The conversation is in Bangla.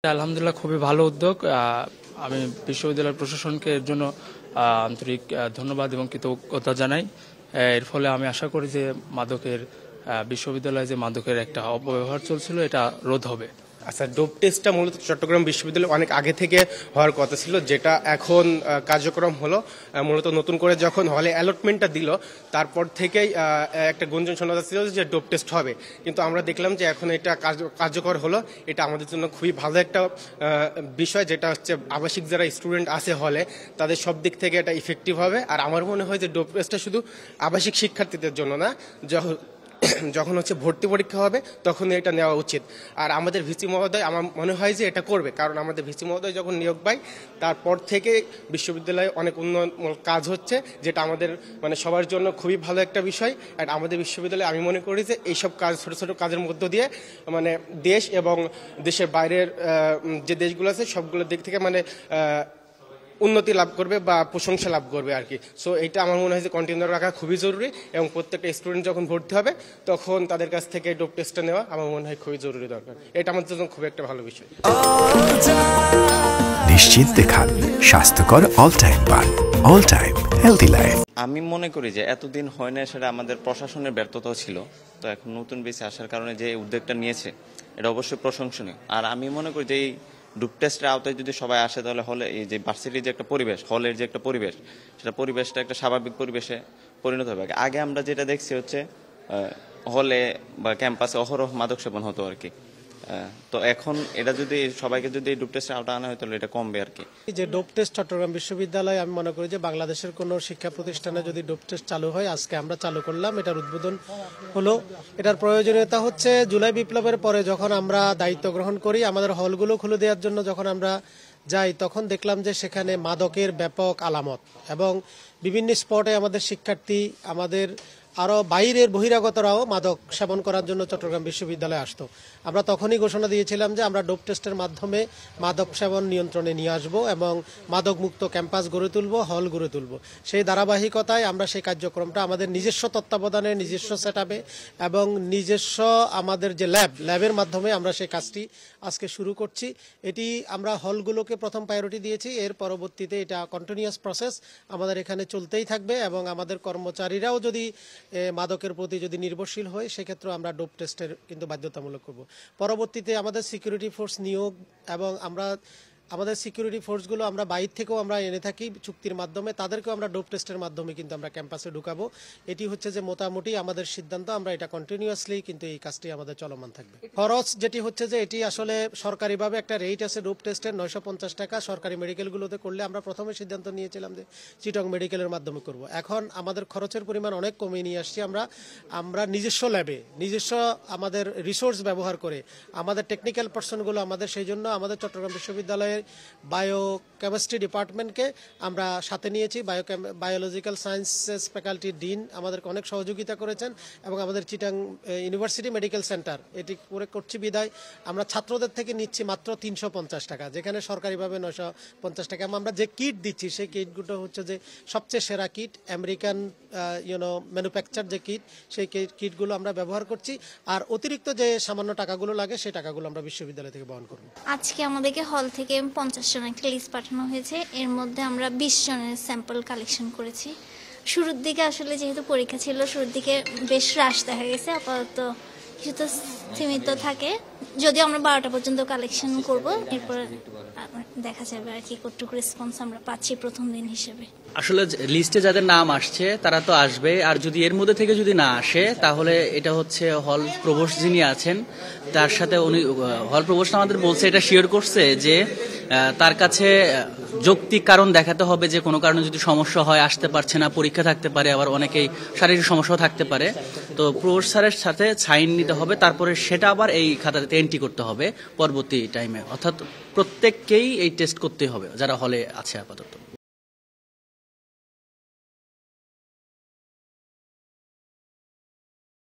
আলহামদুলিল্লাহ, খুবই ভালো উদ্যোগ। আমি বিশ্ববিদ্যালয় প্রশাসনকে এর জন্য আন্তরিক ধন্যবাদ এবং কৃতজ্ঞতা জানাই। এর ফলে আমি আশা করি যে বিশ্ববিদ্যালয়ে যে মাদকের একটা অপব্যবহার চলছিল এটা রোধ হবে। আচ্ছা, ডোপ টেস্টটা মূলত চট্টগ্রাম বিশ্ববিদ্যালয়ে অনেক আগে থেকে হওয়ার কথা ছিল, যেটা এখন কার্যক্রম হলো। মূলত নতুন করে যখন হলে অ্যালটমেন্টটা দিল তারপর থেকেই একটা গুঞ্জন শোনা যাচ্ছিল যে ডোপ টেস্ট হবে, কিন্তু আমরা দেখলাম যে এখন এটা কার্যকর হলো। এটা আমাদের জন্য খুবই ভালো একটা বিষয়, যেটা হচ্ছে আবাসিক যারা স্টুডেন্ট আছে হলে তাদের সব দিক থেকে এটা ইফেক্টিভ হবে। আর আমার মনে হয় যে ডোপ টেস্টটা শুধু আবাসিক শিক্ষার্থীদের জন্য না, যখন হচ্ছে ভর্তি পরীক্ষা হবে তখন এটা নেওয়া উচিত। আর আমাদের ভিসি মহোদয় আমার মনে হয় যে এটা করবে, কারণ আমাদের ভিসি মহোদয় যখন নিয়োগ পায় তারপর থেকে বিশ্ববিদ্যালয়ে অনেক উন্নয়নমূলক কাজ হচ্ছে, যেটা আমাদের মানে সবার জন্য খুবই ভালো একটা বিষয়। আর আমাদের বিশ্ববিদ্যালয়ে আমি মনে করি যে এইসব কাজ, ছোট ছোট কাজের মধ্য দিয়ে মানে দেশ এবং দেশের বাইরের যে দেশগুলো আছে সবগুলোর দিক থেকে মানে উন্নতি লাভ করবে বা প্রশংসা লাভ করবে আর কি। সো এটা আমার মনে হয় যে কন্টিনিউ রাখা খুবই জরুরি, এবং প্রত্যেকটা স্টুডেন্ট যখন ভর্তি হবে তখন তাদের কাছ থেকে ডোপ টেস্টটা নেওয়া আমার মনে হয় খুবই জরুরি দরকার। এটা আমাদের জন্য খুব একটা ভালো বিষয়। নিশ্চিন্তে খান স্বাস্থ্যকর অল টাইম পান, অল টাইম হেলদি লাইফ। আমি মনে করি যে এতদিন হয় না, সেটা আমাদের প্রশাসনের ব্যর্থতাও ছিল। তো এখন নতুন বেশি আসার কারণে যে উদ্যোগটা নিয়েছে এটা অবশ্যই প্রশংসনীয়। আর আমি মনে করি যে এই ডোপ টেস্টের আওতায় যদি সবাই আসে তাহলে হলে এই যে ভার্সিটির যে একটা পরিবেশ, হলের যে একটা পরিবেশ, সেটা পরিবেশটা একটা স্বাভাবিক পরিবেশে পরিণত হবে। আগে আমরা যেটা দেখছি হচ্ছে হলে বা ক্যাম্পাসে অহরহ মাদক সেবন হতো আর কি। তো এখন এটা যদি সবাইকে যদি ডোপ টেস্টের আওতা আনা হয় তাহলে এটা কমবে আর কি। যে ডোপ টেস্ট চট্টগ্রাম বিশ্ববিদ্যালয়, আমি মনে করি যে বাংলাদেশের কোনো শিক্ষা প্রতিষ্ঠানে যদি ডোপ টেস্ট চালু হয়, আজকে আমরা চালু করলাম, এটার উদ্বোধন হলো। এটার প্রয়োজনীয়তা হচ্ছে জুলাই বিপ্লবের পরে যখন আমরা দায়িত্ব গ্রহণ করি, আমাদের হলগুলো খুলে দেওয়ার জন্য যখন আমরা যাই, তখন দেখলাম যে সেখানে মাদকের ব্যাপক আলামত, এবং বিভিন্ন স্পটে আমাদের শিক্ষার্থী, আমাদের আরও বাইরের বহিরাগতরাও মাদক সেবন করার জন্য চট্টগ্রাম বিশ্ববিদ্যালয়ে আসতো। আমরা তখনই ঘোষণা দিয়েছিলাম যে আমরা ডোপ টেস্টের মাধ্যমে মাদক সেবন নিয়ন্ত্রণে নিয়ে আসব এবং মাদক মুক্ত ক্যাম্পাস গড়ে তুলব, হল গড়ে তুলব। সেই ধারাবাহিকতায় আমরা সেই কার্যক্রমটা আমাদের নিজস্ব তত্ত্বাবধানে, নিজস্ব সেটআপে এবং নিজস্ব আমাদের যে ল্যাবের মাধ্যমে আমরা সেই কাজটি আজকে শুরু করছি। এটি আমরা হলগুলোকে প্রথম প্রায়োরিটি দিয়েছি, এর পরবর্তীতে এটা কন্টিনিউয়াস প্রসেস আমাদের এখানে চলতেই থাকবে, এবং আমাদের কর্মচারীরাও যদি মাদকের প্রতি যদি নির্ভরশীল হয় সেক্ষেত্রে আমরা ডোপ টেস্টের কিন্তু বাধ্যতামূলক করব। পরবর্তীতে আমাদের সিকিউরিটি ফোর্স নিয়োগ, এবং আমাদের সিকিউরিটি ফোর্সগুলো আমরা বাইরে থেকেও আমরা এনে থাকি চুক্তির মাধ্যমে, তাদেরকেও আমরা ডোপ টেস্টের মাধ্যমে কিন্তু আমরা ক্যাম্পাসে ঢুকাবো। এটি হচ্ছে যে মোটামুটি আমাদের সিদ্ধান্ত, আমরা এটা কন্টিনিউয়াসলি কিন্তু এই কাজটি আমাদের চলমান থাকবে। খরচ যেটি হচ্ছে যে এটি আসলে সরকারিভাবে একটা রেট আছে ডোপ টেস্টের 950 টাকা। সরকারি মেডিকেলগুলোতে করলে আমরা প্রথমে সিদ্ধান্ত নিয়েছিলাম যে চিটং মেডিকেলের মাধ্যমে করব। এখন আমাদের খরচের পরিমাণ অনেক কমিয়ে নিয়ে আসছি। আমরা নিজস্ব ল্যাবে, নিজস্ব আমাদের রিসোর্স ব্যবহার করে আমাদের টেকনিক্যাল পার্সনগুলো আমাদের, সেই জন্য আমাদের চট্টগ্রাম বিশ্ববিদ্যালয়ের বায়োকেমিস্ট্রি ডিপার্টমেন্টকে আমরা সাথে নিয়েছি। বায়োলজিক্যাল সায়েন্সেস ফ্যাকাল্টির ডিন আমাদেরকে অনেক সহযোগিতা করেছেন, এবং আমাদের চিটাং ইউনিভার্সিটি মেডিকেল সেন্টার এটি করে করছি বিদায় আমরা ছাত্রদের থেকে নিচ্ছি মাত্র 350 টাকা, যেখানে সরকারিভাবে 950 টাকা। আমরা যে কিট দিচ্ছি সেই কিটগুলো হচ্ছে যে সবচেয়ে সেরা কিট, আমেরিকান ম্যানুফ্যাকচার যে কিট, সেই কিটগুলো আমরা ব্যবহার করছি। আর অতিরিক্ত যে সামান্য টাকাগুলো লাগে সেই টাকাগুলো আমরা বিশ্ববিদ্যালয় থেকে বহন করব। আজকে আমাদেরকে হল থেকে 50 জনের একটা লিস্ট পাঠানো হয়েছে, এর মধ্যে আমরা 20 জনের স্যাম্পল কালেকশন করেছি। শুরুর দিকে আসলে যেহেতু পরীক্ষা ছিল, শুরুর দিকে বেশ হ্রাস দেখা গেছে, আপাতত কিছুটা সীমিত থাকে, যদিও আমরা 12টা পর্যন্ত কালেকশন করব, এরপর দেখা যাবে আর কি কতটুকু রেসপন্স আমরা পাচ্ছি প্রথম দিন হিসেবে। আসলে লিস্টে যাদের নাম আসছে তারা তো আসবে, আর যদি এর মধ্যে থেকে যদি না আসে তাহলে এটা হচ্ছে হল প্রভোস্ট যিনি আছেন তার সাথে উনি হল প্রভোস্ট আমাদের বলছে, এটা শিওর করছে যে তার কাছে যৌক্তিক কারণ দেখাতে হবে যে কোনো কারণে যদি সমস্যা হয়, আসতে পারছে না, পরীক্ষা থাকতে পারে, আবার অনেকেই শারীরিক সমস্যাও থাকতে পারে, তো প্রভোস্ট স্যারের সাথে সাইন নিতে হবে, তারপরে সেটা আবার এই খাতাতে এন্ট্রি করতে হবে পরবর্তী টাইমে। অর্থাৎ প্রত্যেককেই এই টেস্ট করতে হবে যারা হলে আছে আপাতত।